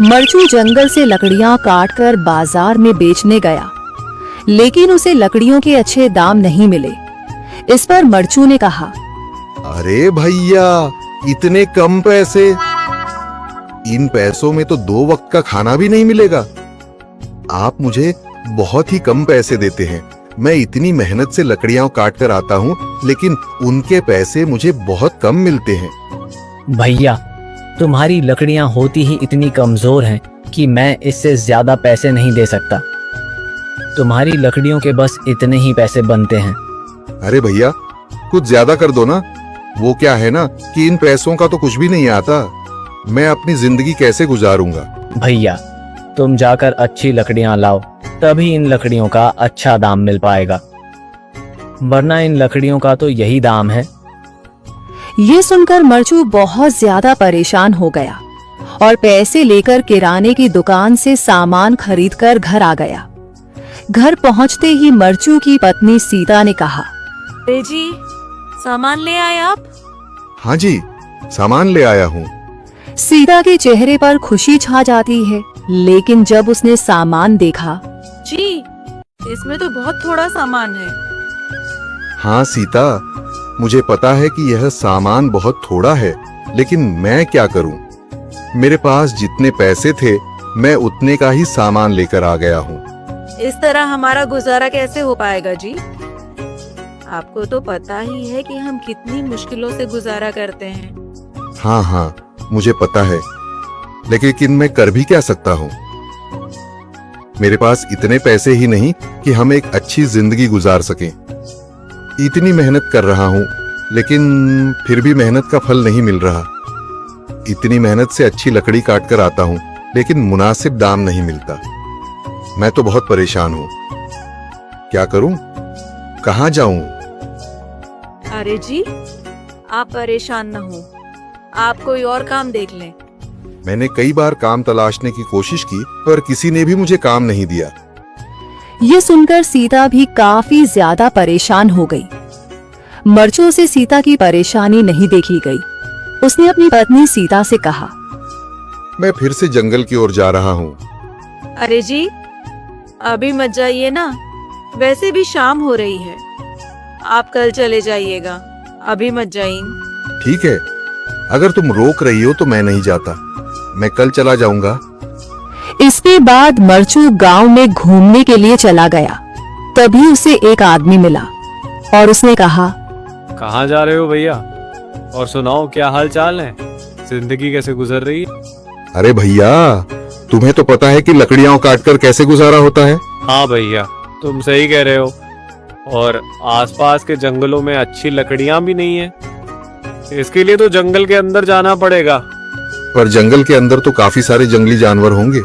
मरचू जंगल से लकड़ियां काटकर बाजार में बेचने गया, लेकिन उसे लकड़ियों के अच्छे दाम नहीं मिले। इस पर मरचू ने कहा, अरे भैया, इतने कम पैसे? इन पैसों में तो 2 वक्त का खाना भी नहीं मिलेगा। आप मुझे बहुत ही कम पैसे देते हैं। मैं इतनी मेहनत से लकड़ियां काट कर आता हूँ, लेकिन उनके पैसे मुझे बहुत कम मिलते हैं। भैया, तुम्हारी लकड़ियां होती ही इतनी कमजोर हैं कि मैं इससे ज्यादा पैसे नहीं दे सकता। तुम्हारी लकड़ियों के बस इतने ही पैसे बनते हैं। अरे भैया, कुछ ज्यादा कर दो ना। वो क्या है ना कि इन पैसों का तो कुछ भी नहीं आता। मैं अपनी जिंदगी कैसे गुजारूंगा? भैया, तुम जाकर अच्छी लकड़ियां लाओ, तभी इन लकड़ियों का अच्छा दाम मिल पाएगा, वरना इन लकड़ियों का तो यही दाम है। ये सुनकर मरचू बहुत ज्यादा परेशान हो गया और पैसे लेकर किराने की दुकान से सामान खरीदकर घर आ गया। घर पहुंचते ही मरचू की पत्नी सीता ने कहा, अरे जी, सामान ले आए आप? हाँ जी, सामान ले आया हूँ। सीता के चेहरे पर खुशी छा जाती है, लेकिन जब उसने सामान देखा, जी, इसमें तो बहुत थोड़ा सामान है। हाँ सीता, मुझे पता है कि यह सामान बहुत थोड़ा है, लेकिन मैं क्या करूं? मेरे पास जितने पैसे थे, मैं उतने का ही सामान लेकर आ गया हूँ। इस तरह हमारा गुजारा कैसे हो पाएगा जी? आपको तो पता ही है कि हम कितनी मुश्किलों से गुजारा करते हैं। हाँ, मुझे पता है, लेकिन मैं कर भी क्या सकता हूँ? मेरे पास इतने पैसे ही नहीं कि हम एक अच्छी जिंदगी गुजार सकें। इतनी मेहनत कर रहा हूँ, लेकिन फिर भी मेहनत का फल नहीं मिल रहा। इतनी मेहनत से अच्छी लकड़ी काट कर आता हूँ, लेकिन मुनासिब दाम नहीं मिलता। मैं तो बहुत परेशान हूँ। क्या करूँ? कहाँ जाऊँ? अरे जी, आप परेशान न हो, आप कोई और काम देख लें। मैंने कई बार काम तलाशने की कोशिश की, पर किसी ने भी मुझे काम नहीं दिया। ये सुनकर सीता भी काफी ज्यादा परेशान हो गई। मरचू से सीता की परेशानी नहीं देखी गई। उसने अपनी पत्नी सीता से कहा, मैं फिर से जंगल की ओर जा रहा हूँ। अरे जी, अभी मत जाइए ना, वैसे भी शाम हो रही है। आप कल चले जाइएगा, अभी मत जाइए। ठीक है, अगर तुम रोक रही हो तो मैं नहीं जाता। मैं कल चला जाऊंगा। इसके बाद मरचू गांव में घूमने के लिए चला गया। तभी उसे एक आदमी मिला और उसने कहा, कहाँ जा रहे हो भैया? और सुनाओ, क्या हाल चाल है? जिंदगी कैसे गुजर रही है? अरे भैया, तुम्हें तो पता है कि लकड़ियां काटकर कैसे गुजारा होता है। हाँ भैया, तुम सही कह रहे हो। और आसपास के जंगलों में अच्छी लकड़ियां भी नहीं है। इसके लिए तो जंगल के अंदर जाना पड़ेगा। पर जंगल के अंदर तो काफी सारे जंगली जानवर होंगे।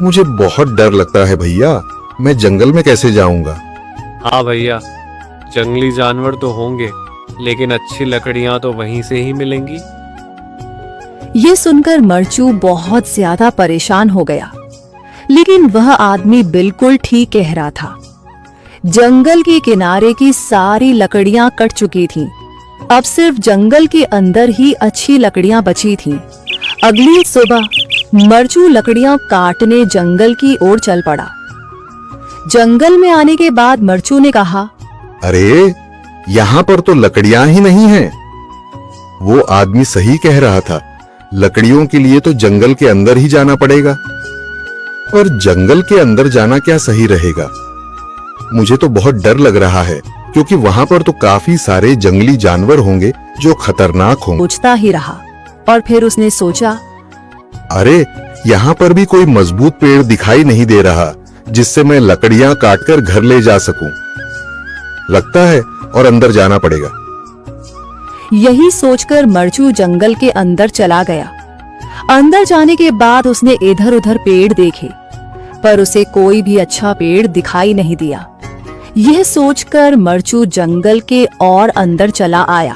मुझे बहुत डर लगता है भैया, मैं जंगल में कैसे जाऊंगा? हाँ भैया, जंगली जानवर तो होंगे, लेकिन अच्छी लकड़ियां तो वहीं से ही मिलेंगी। ये सुनकर मरचू बहुत ज्यादा परेशान हो गया, लेकिन वह आदमी बिल्कुल ठीक कह रहा था। जंगल के किनारे की सारी लकड़ियां कट चुकी थीं। अब सिर्फ जंगल के अंदर ही अच्छी लकड़ियां बची थीं। अगली सुबह मरचू लकड़ियां काटने जंगल की ओर चल पड़ा। जंगल में आने के बाद मरचू ने कहा, अरे, यहाँ पर तो लकड़ियां ही नहीं हैं। वो आदमी सही कह रहा था, लकड़ियों के लिए तो जंगल के अंदर ही जाना पड़ेगा। और जंगल के अंदर जाना क्या सही रहेगा? मुझे तो बहुत डर लग रहा है, क्योंकि वहां पर तो काफी सारे जंगली जानवर होंगे जो खतरनाक होंगे। सोचता ही रहा और फिर उसने सोचा, अरे, यहाँ पर भी कोई मजबूत पेड़ दिखाई नहीं दे रहा जिससे मैं लकड़ियां काटकर घर ले जा सकूं। लगता है और अंदर जाना पड़ेगा। यही सोचकर मरचू जंगल के अंदर चला गया। अंदर जाने के बाद उसने इधर उधर पेड़ देखे, पर उसे कोई भी अच्छा पेड़ दिखाई नहीं दिया। यह सोचकर मरचू जंगल के और अंदर चला आया।